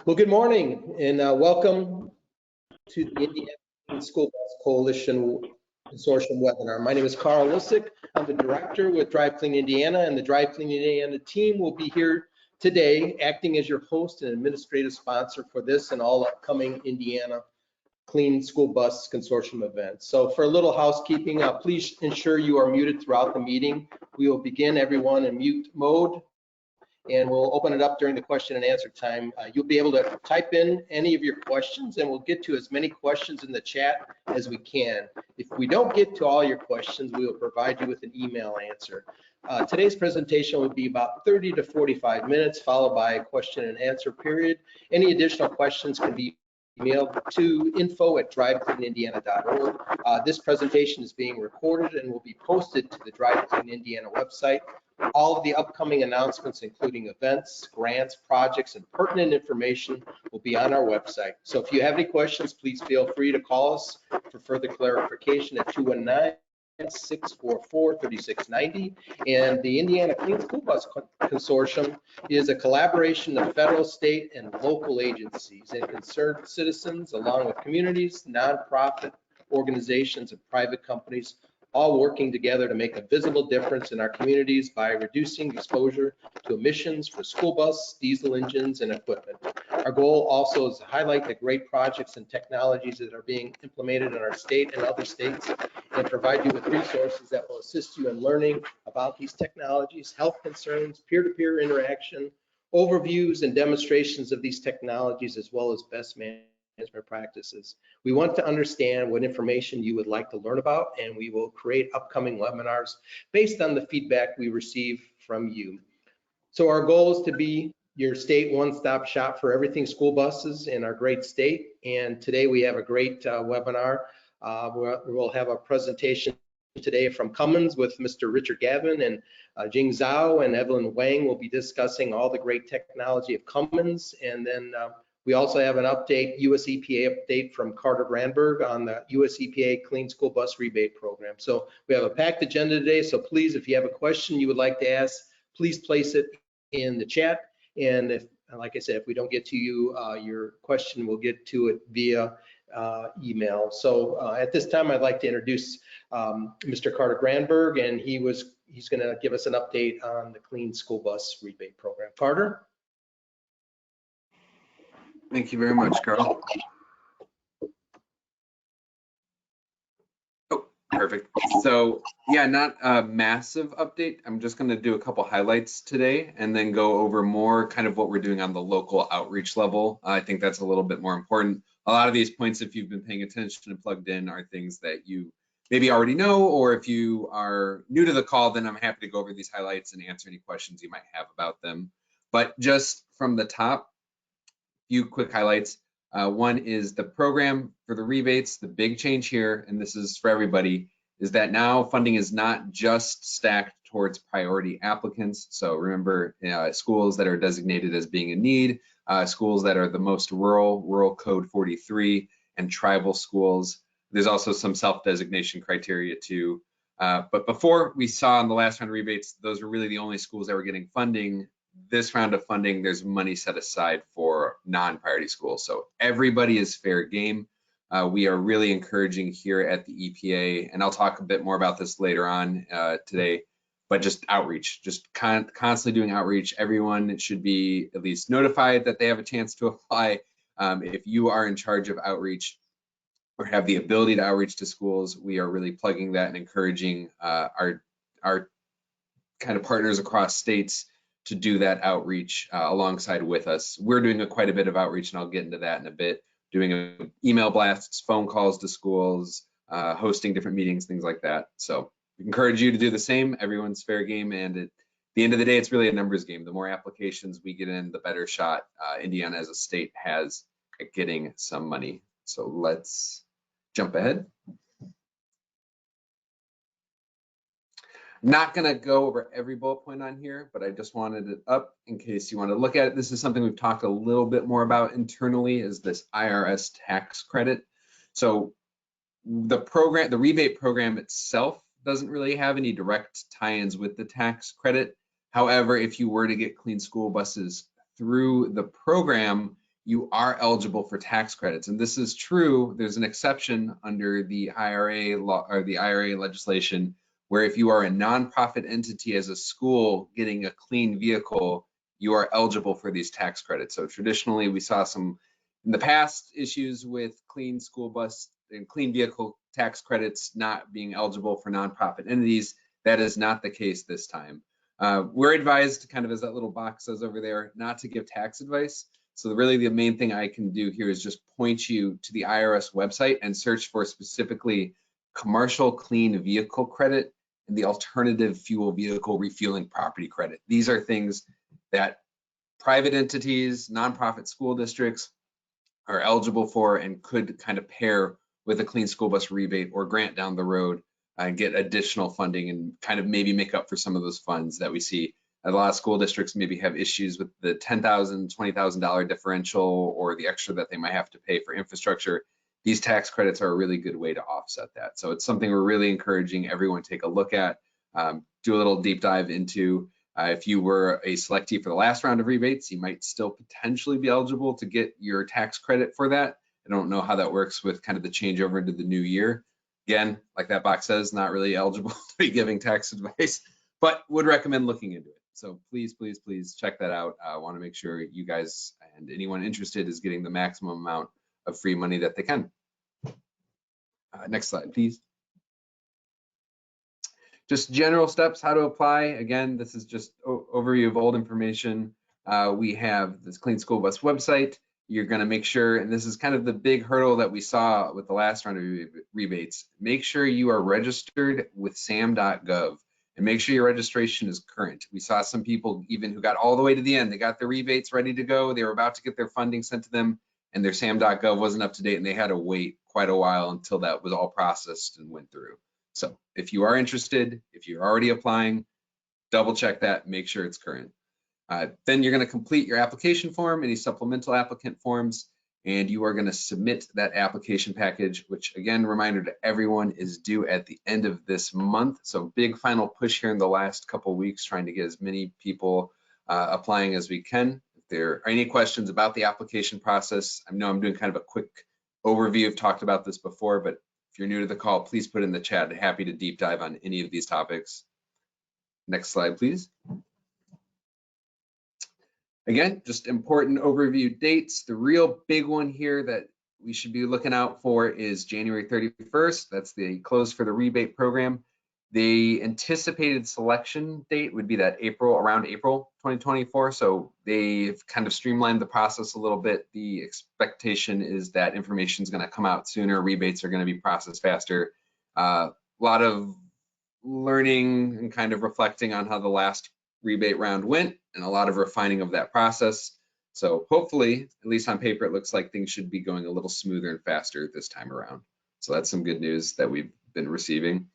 Well, good morning and welcome to the Indiana School Bus Coalition Consortium webinar. My name is Carl Lissick. I'm the director with Drive Clean Indiana, and the Drive Clean Indiana team will be here today acting as your host and administrative sponsor for this and all upcoming Indiana Clean School Bus Consortium events. So for a little housekeeping, please ensure you are muted throughout the meeting. We will begin everyone in mute mode, and we'll open it up during the question and answer time. You'll be able to type in any of your questions, and we'll get to as many questions in the chat as we can. If we don't get to all your questions, we will provide you with an email answer. Today's presentation will be about 30 to 45 minutes, followed by a question and answer period. Any additional questions can be emailed to info@drivecleanindiana.org. This presentation is being recorded and will be posted to the Drive Clean Indiana website. All of the upcoming announcements, including events, grants, projects, and pertinent information will be on our website. So if you have any questions, please feel free to call us for further clarification at 219-644-3690. And the Indiana Clean School Bus Consortium is a collaboration of federal, state, and local agencies and concerned citizens, along with communities, nonprofit organizations, and private companies, all working together to make a visible difference in our communities by reducing exposure to emissions for school bus, diesel engines, and equipment. Our goal also is to highlight the great projects and technologies that are being implemented in our state and other states, and provide you with resources that will assist you in learning about these technologies, health concerns, peer-to-peer interaction, overviews and demonstrations of these technologies, as well as best management practices. We want to understand what information you would like to learn about, and we will create upcoming webinars based on the feedback we receive from you. So our goal is to be your state one-stop shop for everything school buses in our great state. And today we have a great webinar. We'll have a presentation today from Cummins with Mr. Richard Gavin, and Jing Zhao and Evelyn Wang will be discussing all the great technology of Cummins. And then we also have an update, US EPA update from Carter Granberg on the US EPA Clean School Bus Rebate Program. So we have a packed agenda today, so please, if you have a question you would like to ask, please place it in the chat. And if, like I said, if we don't get to you, your question, we'll get to it via email. So at this time, I'd like to introduce Mr. Carter Granberg, and he's going to give us an update on the Clean School Bus Rebate Program. Carter? Thank you very much, Carl. Oh, perfect. So yeah, not a massive update. I'm just going to do a couple highlights today and then go over more kind of what we're doing on the local outreach level. I think that's a little bit more important. A lot of these points, if you've been paying attention and plugged in, are things that you maybe already know, or if you are new to the call, then I'm happy to go over these highlights and answer any questions you might have about them. But just from the top, few quick highlights. One is the program for the rebates. The big change here, and this is for everybody, is that now funding is not just stacked towards priority applicants. So remember, schools that are designated as being in need, schools that are the most rural code 43, and tribal schools. There's also some self-designation criteria too. But before, we saw in the last round of rebates, those were really the only schools that were getting funding. This round of funding, there's money set aside for non-priority schools. So everybody is fair game. We are really encouraging here at the EPA, and I'll talk a bit more about this later on today, but just outreach, just constantly doing outreach. Everyone should be at least notified that they have a chance to apply. If you are in charge of outreach or have the ability to outreach to schools, we are really plugging that and encouraging our kind of partners across states to do that outreach alongside with us. We're doing quite a bit of outreach, and I'll get into that in a bit, doing email blasts, phone calls to schools, hosting different meetings, things like that. So we encourage you to do the same. Everyone's fair game, and at the end of the day, it's really a numbers game. The more applications we get in, the better shot Indiana as a state has at getting some money. So let's jump ahead. Not going to go over every bullet point on here, but I just wanted it up in case you want to look at it. This is something we've talked a little bit more about internally, is this IRS tax credit. So the program, the rebate program itself doesn't really have any direct tie-ins with the tax credit. However, if you were to get clean school buses through the program, you are eligible for tax credits. And this is true. There's an exception under the IRA law or the IRA legislation, where if you are a nonprofit entity as a school getting a clean vehicle, you are eligible for these tax credits. So traditionally, we saw some in the past issues with clean school bus and clean vehicle tax credits not being eligible for nonprofit entities. That is not the case this time. We're advised, kind of as that little box says over there, not to give tax advice. So really the main thing I can do here is just point you to the IRS website and search for specifically commercial clean vehicle credit and the alternative fuel vehicle refueling property credit. These are things that private entities, nonprofit school districts are eligible for and could kind of pair with a clean school bus rebate or grant down the road and get additional funding and kind of maybe make up for some of those funds that we see. A lot of school districts maybe have issues with the $10,000, $20,000 differential or the extra that they might have to pay for infrastructure. These tax credits are a really good way to offset that. So it's something we're really encouraging everyone to take a look at, do a little deep dive into. If you were a selectee for the last round of rebates, you might still potentially be eligible to get your tax credit for that. I don't know how that works with kind of the changeover into the new year. Again, like that box says, not really eligible to be giving tax advice, but would recommend looking into it. So please, please, please check that out. I want to make sure you guys and anyone interested is getting the maximum amount of free money that they can. Next slide, please. Just general steps, how to apply. Again, this is just overview of old information. We have this Clean School Bus website. You're going to make sure, and this is kind of the big hurdle that we saw with the last round of rebates, make sure you are registered with sam.gov and make sure your registration is current. We saw some people even who got all the way to the end, they got their rebates ready to go, they were about to get their funding sent to them, and their sam.gov wasn't up to date, and they had to wait quite a while until that was all processed and went through. So if you are interested, if you're already applying, double check that, make sure it's current. Then you're going to complete your application form, any supplemental applicant forms, and you are going to submit that application package, which again, reminder to everyone is due at the end of this month. So big final push here in the last couple of weeks, trying to get as many people applying as we can. If there are any questions about the application process, I know I'm doing kind of a quick overview. I've talked about this before, but if you're new to the call, please put in the chat. Happy to deep dive on any of these topics. Next slide, please. Again, just important overview dates. The real big one here that we should be looking out for is January 31st. That's the close for the rebate program. The anticipated selection date would be that around April 2024. So they've kind of streamlined the process a little bit. The expectation is that information is going to come out sooner. Rebates are going to be processed faster. A lot of learning and kind of reflecting on how the last rebate round went and a lot of refining of that process. So hopefully, at least on paper, it looks like things should be going a little smoother and faster this time around. So that's some good news that we've been receiving.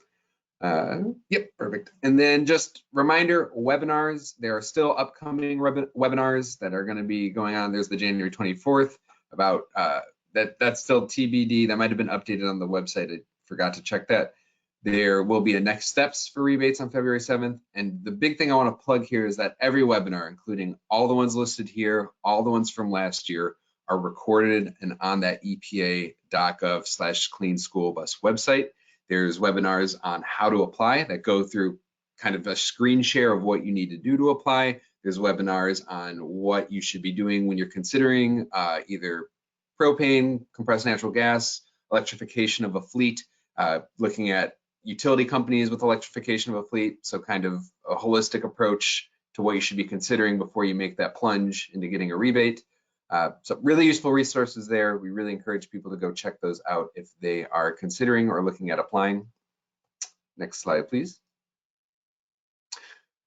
Yep, perfect. And then just reminder, webinars, there are still upcoming webinars that are going to be going on. There's the January 24th about that's still TBD. That might have been updated on the website. I forgot to check that. There will be a next steps for rebates on February 7th. And the big thing I want to plug here is that every webinar, including all the ones listed here, all the ones from last year, are recorded and on that epa.gov/clean school bus website. There's webinars on how to apply that go through kind of a screen share of what you need to do to apply. There's webinars on what you should be doing when you're considering either propane, compressed natural gas, electrification of a fleet, looking at utility companies with electrification of a fleet. So kind of a holistic approach to what you should be considering before you make that plunge into getting a rebate. So really useful resources there. We really encourage people to go check those out if they are considering or looking at applying. Next slide, please.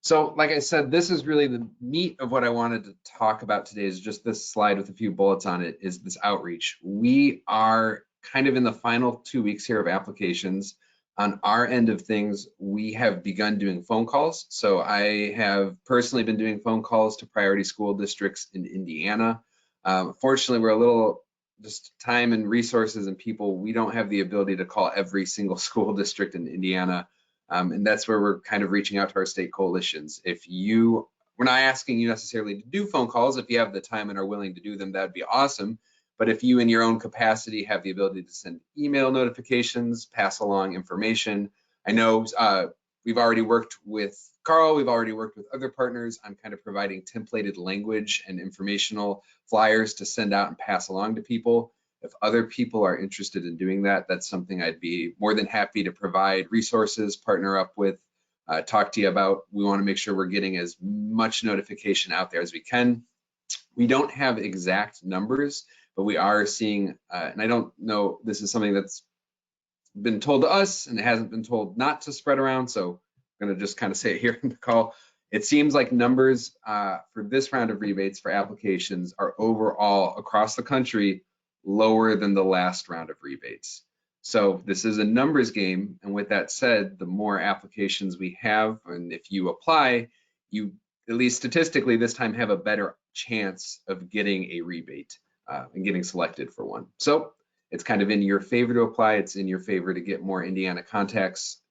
So like I said, this is really the meat of what I wanted to talk about today is just this slide with a few bullets on it is this outreach. We are kind of in the final 2 weeks here of applications. On our end of things, we have begun doing phone calls. So I have personally been doing phone calls to priority school districts in Indiana. Fortunately, we're a little just time and resources and people, we don't have the ability to call every single school district in Indiana. And that's where we're kind of reaching out to our state coalitions. If you we're not asking you necessarily to do phone calls. If you have the time and are willing to do them, that'd be awesome. But if you in your own capacity have the ability to send email notifications, pass along information, I know we've already worked with Carl, we've already worked with other partners. I'm kind of providing templated language and informational flyers to send out and pass along to people. If other people are interested in doing that, that's something I'd be more than happy to provide resources, partner up with, talk to you about. We want to make sure we're getting as much notification out there as we can. We don't have exact numbers, but we are seeing, and I don't know, this is something that's been told to us and it hasn't been told not to spread around, so I'm going to just kind of say it here in the call. It seems like numbers for this round of rebates for applications are overall across the country lower than the last round of rebates. So this is a numbers game, and with that said, the more applications we have, and if you apply, you, at least statistically this time, have a better chance of getting a rebate and getting selected for one. So it's kind of in your favor to apply. It's in your favor to get more Indiana contacts.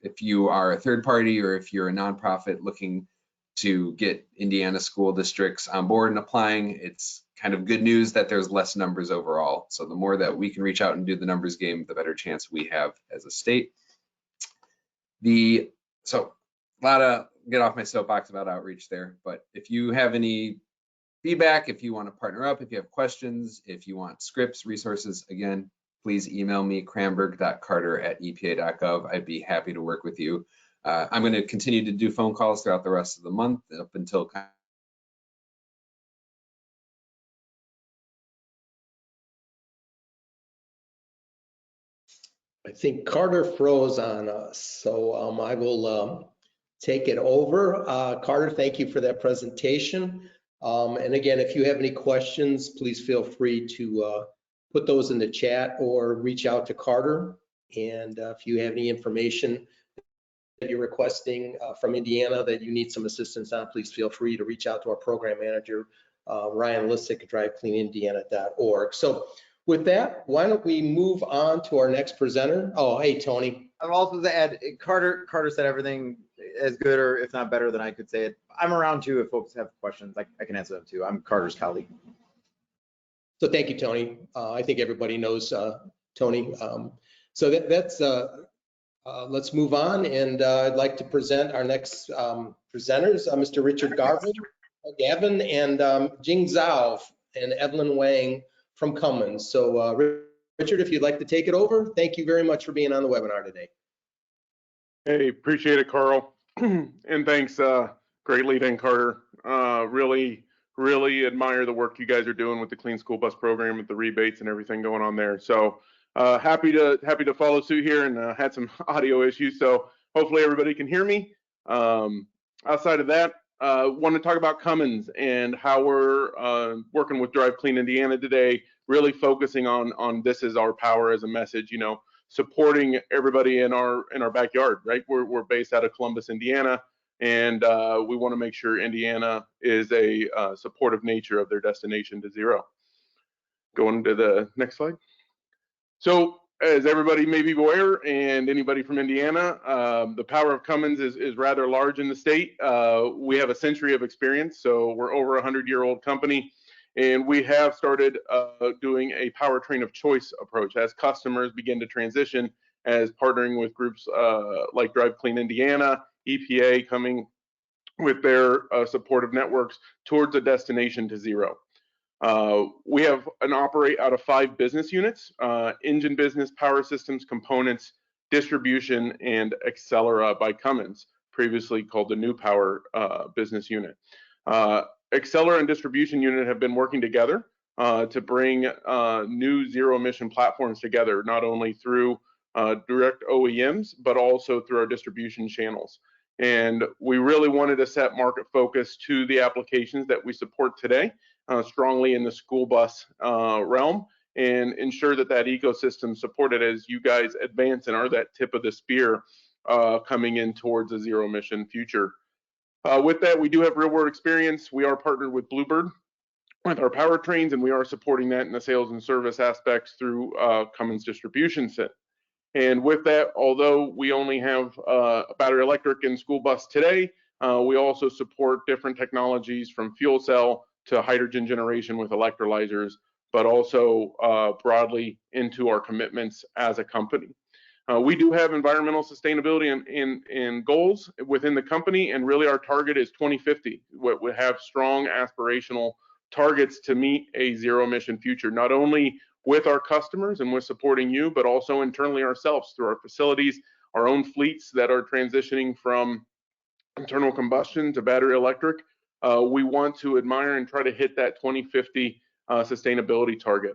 If you are a third party or if you're a nonprofit looking to get Indiana school districts on board and applying, it's kind of good news that there's less numbers overall. So the more that we can reach out and do the numbers game, the better chance we have as a state. So a lot of, get off my soapbox about outreach there, but if you have any feedback, if you want to partner up, if you have questions, if you want scripts, resources, again, please email me, cranberg.carter@epa.gov. I'd be happy to work with you. I'm going to continue to do phone calls throughout the rest of the month up until I think Carter froze on us, so I will take it over. Carter, thank you for that presentation. And again, if you have any questions, please feel free to put those in the chat or reach out to Carter. And if you have any information that you're requesting from Indiana that you need some assistance on, please feel free to reach out to our program manager, Ryan Lissick at drivecleanindiana.org. So with that, why don't we move on to our next presenter? Oh, hey, Tony. I'm also to add, Carter said everything as good or if not better than I could say it. I'm around too if folks have questions. I can answer them too. I'm Carter's colleague. So thank you, Tony. I think everybody knows Tony. So let's move on, and I'd like to present our next presenters, Mr. Richard Gavin, and Jing Zhao and Evelyn Wang from Cummins. So Richard, if you'd like to take it over, thank you very much for being on the webinar today. Hey, appreciate it, Carl. And thanks greatly, Dan Carter. Really admire the work you guys are doing with the Clean School Bus program, with the rebates and everything going on there. So happy to follow suit here, and had some audio issues, so hopefully everybody can hear me. Outside of that, want to talk about Cummins and how we're working with Drive Clean Indiana today, really focusing on this is our power as a message, you know, supporting everybody in our backyard, right? We're based out of Columbus, Indiana, and we want to make sure Indiana is a supportive nature of their destination to zero. Going to the next slide. So as everybody may be aware, and anybody from Indiana, the power of Cummins is rather large in the state. We have a century of experience, so we're over a 100-year-old company, and we have started doing a powertrain of choice approach as customers begin to transition, as partnering with groups like Drive Clean Indiana, EPA coming with their supportive networks towards a destination to zero. We have and operate out of 5 business units: engine business, power systems, components, distribution, and Accelera by Cummins, previously called the New Power business unit. Accelera and distribution unit have been working together to bring new zero emission platforms together, not only through direct OEMs, but also through our distribution channels. And we really wanted to set market focus to the applications that we support today, strongly in the school bus realm, and ensure that ecosystem supported as you guys advance and are that tip of the spear coming in towards a zero emission future. With that, we do have real world experience. We are partnered with Bluebird with our powertrains, and we are supporting that in the sales and service aspects through Cummins Distribution Set. And with that, although we only have battery electric and school bus today, We also support different technologies from fuel cell to hydrogen generation with electrolyzers, but also broadly into our commitments as a company. We do have environmental sustainability and goals within the company, and really our target is 2050. We have strong aspirational targets to meet a zero emission future, not only with our customers and with supporting you, but also internally ourselves through our facilities, our own fleets that are transitioning from internal combustion to battery electric. We want to admire and try to hit that 2050 sustainability target.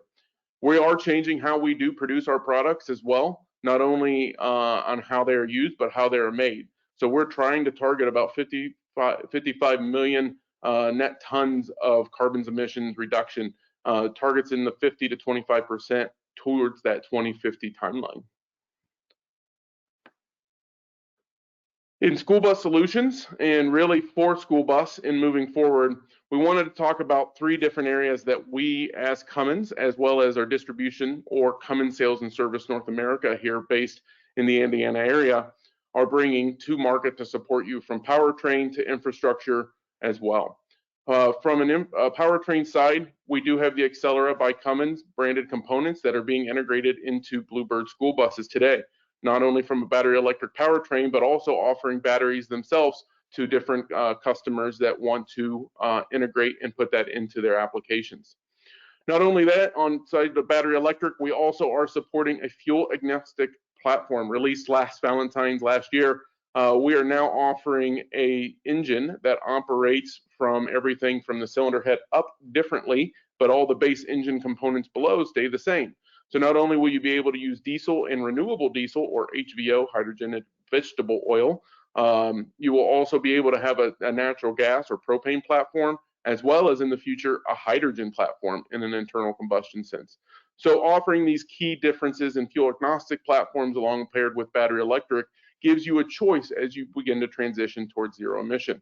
We are changing how we do produce our products as well, not only on how they are used, but how they are made. So we're trying to target about 55 million net tons of carbon emissions reduction, targets in the 50 to 25% towards that 2050 timeline. In school bus solutions, and really for school bus and moving forward, we wanted to talk about 3 different areas that we as Cummins, as well as our distribution or Cummins Sales and Service North America here based in the Indiana area, are bringing to market to support you from powertrain to infrastructure as well. From a powertrain side, we do have the Accelera by Cummins branded components that are being integrated into Bluebird school buses today, not only from a battery electric powertrain, but also offering batteries themselves to different customers that want to integrate and put that into their applications. Not only that, on side the battery electric, we also are supporting a fuel agnostic platform released last Valentine's last year. We are now offering a engine that operates from everything from the cylinder head up differently, but all the base engine components below stay the same. So not only will you be able to use diesel and renewable diesel, or HVO, hydrogen and vegetable oil, you will also be able to have a natural gas or propane platform, as well as in the future, a hydrogen platform in an internal combustion sense. So offering these key differences in fuel agnostic platforms along paired with battery electric gives you a choice as you begin to transition towards zero emission.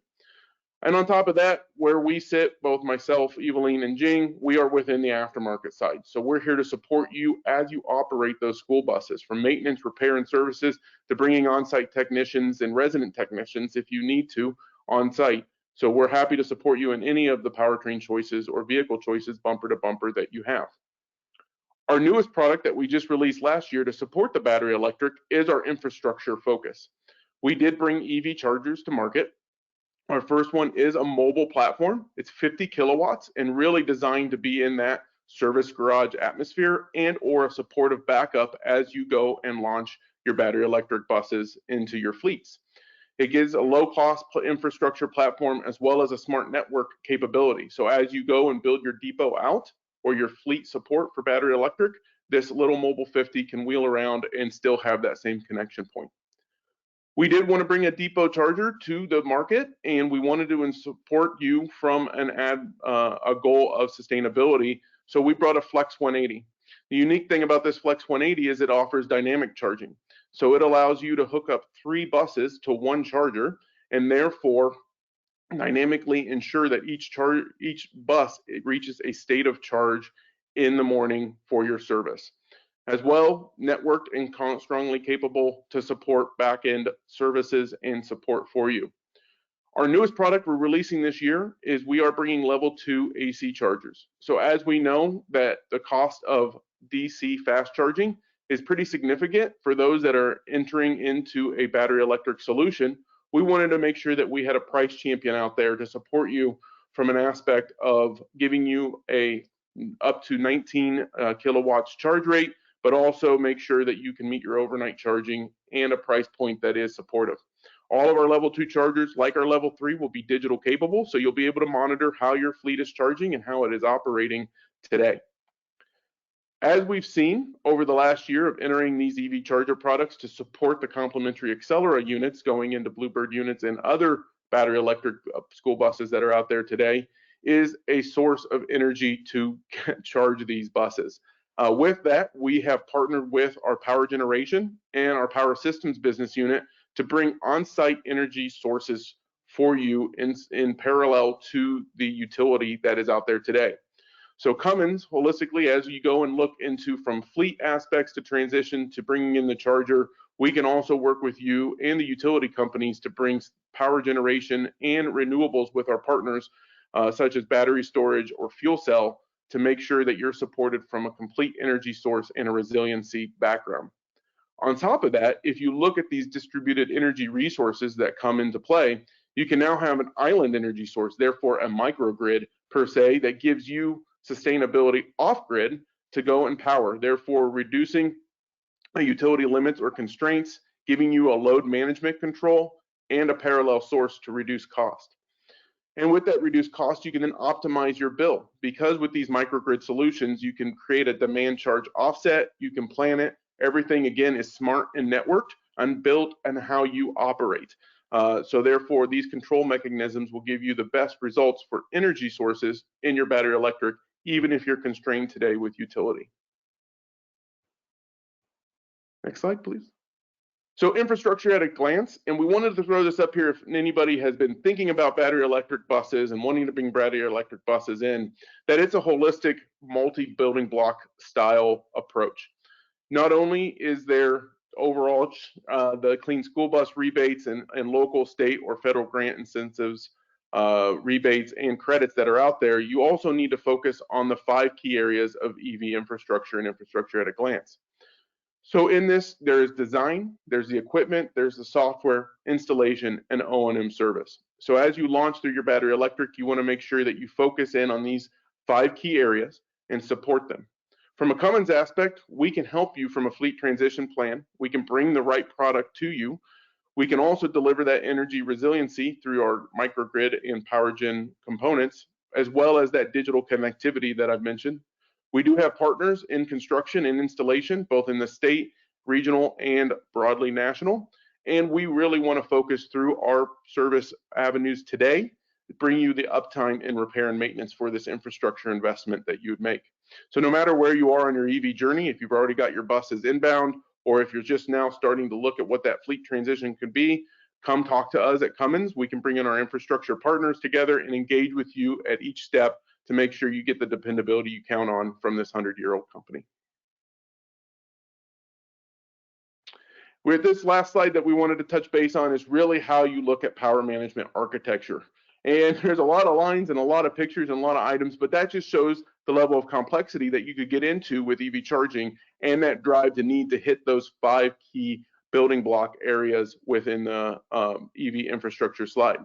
And on top of that, where we sit, both myself, Eveline, and Jing, we are within the aftermarket side. So we're here to support you as you operate those school buses, from maintenance, repair, and services to bringing on-site technicians and resident technicians if you need to on-site. So we're happy to support you in any of the powertrain choices or vehicle choices, bumper to bumper, that you have. Our newest product that we just released last year to support the battery electric is our infrastructure focus. We did bring EV chargers to market. Our first one is a mobile platform. It's 50 kilowatts and really designed to be in that service garage atmosphere and or a supportive backup as you go and launch your battery electric buses into your fleets. It gives a low cost infrastructure platform as well as a smart network capability. So as you go and build your depot out or your fleet support for battery electric, this little mobile 50 can wheel around and still have that same connection point. We did want to bring a depot charger to the market, and we wanted to support you from a goal of sustainability. So we brought a Flex 180. The unique thing about this Flex 180 is it offers dynamic charging. So it allows you to hook up 3 buses to one charger, and therefore dynamically ensure that each bus reaches a state of charge in the morning for your service. As well, networked and strongly capable to support back-end services and support for you. Our newest product we're releasing this year is we are bringing level 2 AC chargers. So as we know that the cost of DC fast charging is pretty significant for those that are entering into a battery electric solution, we wanted to make sure that we had a price champion out there to support you from an aspect of giving you a up to 19 kilowatts charge rate, but also make sure that you can meet your overnight charging and a price point that is supportive. All of our level 2 chargers, like our level 3, will be digital capable, so you'll be able to monitor how your fleet is charging and how it is operating today. As we've seen over the last year of entering these EV charger products to support the complementary Accelera units going into Bluebird units and other battery electric school buses that are out there today, is a source of energy to charge these buses. With that, we have partnered with our power generation and our power systems business unit to bring on-site energy sources for you in parallel to the utility that is out there today. So Cummins, holistically, as you go and look into from fleet aspects to transition to bringing in the charger, we can also work with you and the utility companies to bring power generation and renewables with our partners, such as battery storage or fuel cell, to make sure that you're supported from a complete energy source and a resiliency background. On top of that, if you look at these distributed energy resources that come into play, you can now have an island energy source, therefore a microgrid per se, that gives you sustainability off grid to go and power, therefore reducing utility limits or constraints, giving you a load management control and a parallel source to reduce cost. And with that reduced cost, you can then optimize your bill, because with these microgrid solutions, you can create a demand charge offset, you can plan it. Everything again is smart and networked and built on how you operate. So therefore, these control mechanisms will give you the best results for energy sources in your battery electric, even if you're constrained today with utility. Next slide, please. So infrastructure at a glance, and we wanted to throw this up here if anybody has been thinking about battery electric buses and wanting to bring battery electric buses in, that it's a holistic multi-building block style approach. Not only is there overall the clean school bus rebates and local, state, or federal grant incentives, rebates and credits that are out there, you also need to focus on the 5 key areas of EV infrastructure and infrastructure at a glance. So in this, there is design, there's the equipment, there's the software, installation, and O&M service. So as you launch through your battery electric, you want to make sure that you focus in on these 5 key areas and support them. From a Cummins aspect, we can help you from a fleet transition plan. We can bring the right product to you. We can also deliver that energy resiliency through our microgrid and power gen components, as well as that digital connectivity that I've mentioned. We do have partners in construction and installation, both in the state, regional, and broadly national. And we really want to focus through our service avenues today, bring you the uptime and repair and maintenance for this infrastructure investment that you would make. So no matter where you are on your EV journey, if you've already got your buses inbound, or if you're just now starting to look at what that fleet transition could be, come talk to us at Cummins. We can bring in our infrastructure partners together and engage with you at each step to make sure you get the dependability you count on from this 100-year-old company. With this last slide that we wanted to touch base on is really how you look at power management architecture. And there's a lot of lines and a lot of pictures and a lot of items, but that just shows the level of complexity that you could get into with EV charging, and that drive the need to hit those 5 key building block areas within the EV infrastructure slide.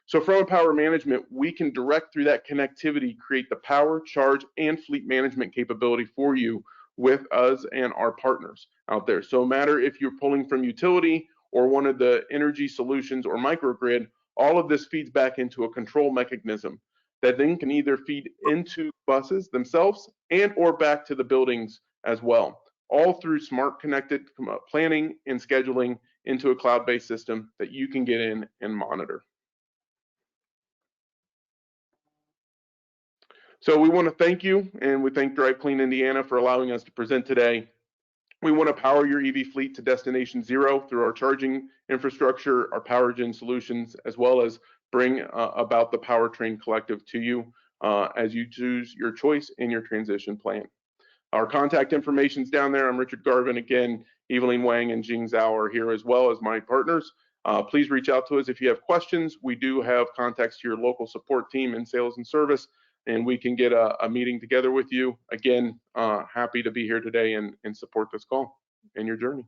So from a power management, we can direct through that connectivity, create the power, charge, and fleet management capability for you with us and our partners out there. So no matter if you're pulling from utility or one of the energy solutions or microgrid, all of this feeds back into a control mechanism that then can either feed into buses themselves and or back to the buildings as well, all through smart connected planning and scheduling into a cloud-based system that you can get in and monitor. So we want to thank you, and we thank Drive Clean Indiana for allowing us to present today. We want to power your EV fleet to destination zero through our charging infrastructure, our power gen solutions, as well as bring about the powertrain collective to you as you choose your choice in your transition plan. Our contact information is down there. I'm Richard Garvin. Again, Evelyn Wang and Jing Zhao are here as well as my partners. Please reach out to us if you have questions. We do have contacts to your local support team in sales and service, and we can get a meeting together with you. Again, happy to be here today and support this call and your journey.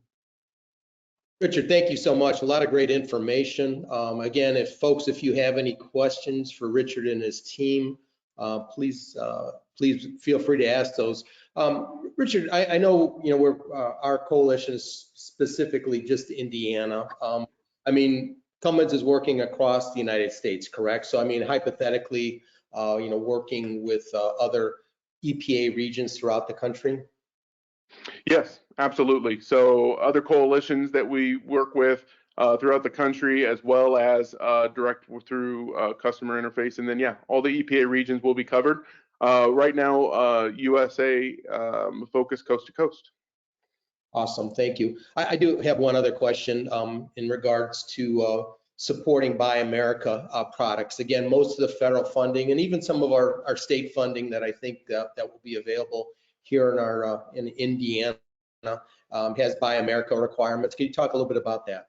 Richard, thank you so much. A lot of great information. Again, if you have any questions for Richard and his team, please feel free to ask those. Richard, I know our coalition is specifically just Indiana. I mean, Cummins is working across the United States, correct? So I mean, hypothetically, working with other EPA regions throughout the country? Yes, absolutely. So other coalitions that we work with throughout the country, as well as direct through customer interface. And then, yeah, all the EPA regions will be covered. Right now, USA focus coast to coast. Awesome, thank you. I do have one other question in regards to supporting Buy America products. Again, most of the federal funding and even some of our state funding that I think that will be available here in Indiana has Buy America requirements. Can you talk a little bit about that?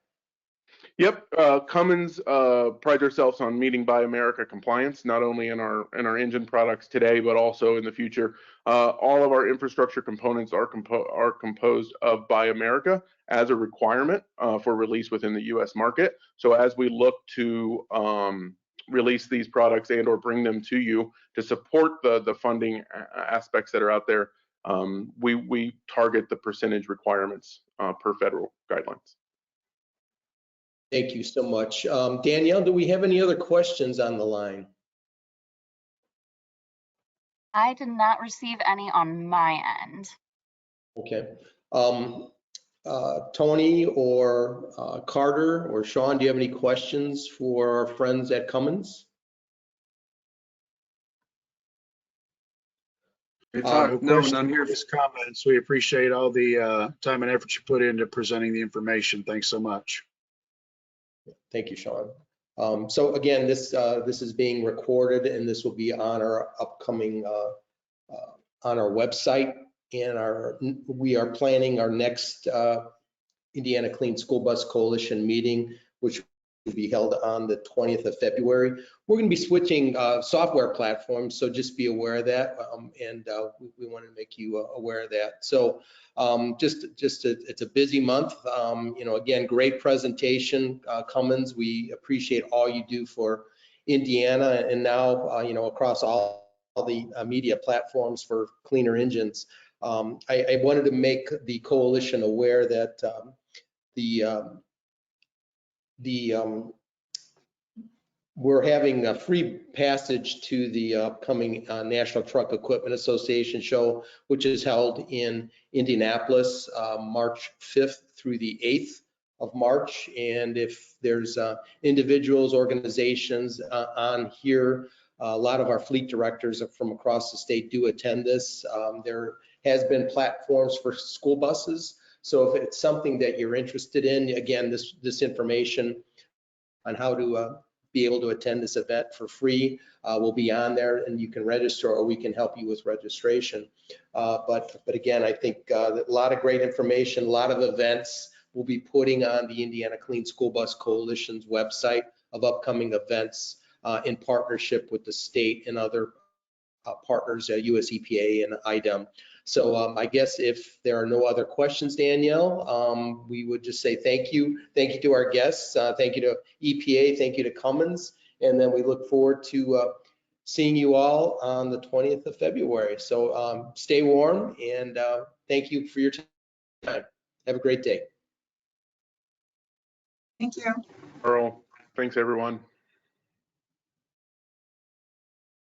Yep, Cummins prides ourselves on meeting Buy America compliance, not only in our engine products today, but also in the future. All of our infrastructure components are composed of Buy America as a requirement for release within the U.S. market. So as we look to release these products and/or bring them to you to support the funding aspects that are out there, we target the percentage requirements per federal guidelines. Thank you so much. Danielle, do we have any other questions on the line? I did not receive any on my end. Okay. Tony or Carter or Sean, do you have any questions for our friends at Cummins? No, none here. Just comments. We appreciate all the time and effort you put into presenting the information. Thanks so much. Thank you, Sean. So again, this is being recorded, and this will be on our upcoming on our website. And we are planning our next Indiana Clean School Bus Coalition meeting, which will be held on the 20th of February. We're going to be switching software platforms, so just be aware of that. We want to make you aware of that. So it's a busy month. Again, great presentation, Cummins. We appreciate all you do for Indiana, and now across all the media platforms for cleaner engines. I wanted to make the coalition aware that we're having a free passage to the upcoming National Truck Equipment Association show, which is held in Indianapolis, March 5th through the 8th of March. And if there's individuals, organizations on here, a lot of our fleet directors from across the state do attend this. There has been platforms for school buses. So if it's something that you're interested in, again, this information on how to be able to attend this event for free will be on there, and you can register, or we can help you with registration. But again, I think a lot of great information, a lot of events we'll be putting on the Indiana Clean School Bus Coalition's website of upcoming events in partnership with the state and other partners, US EPA and IDEM. So I guess if there are no other questions, Danielle, we would just say thank you. Thank you to our guests. Thank you to EPA. Thank you to Cummins. And then we look forward to seeing you all on the 20th of February. So stay warm, and thank you for your time. Have a great day. Thank you. Earl, thanks everyone.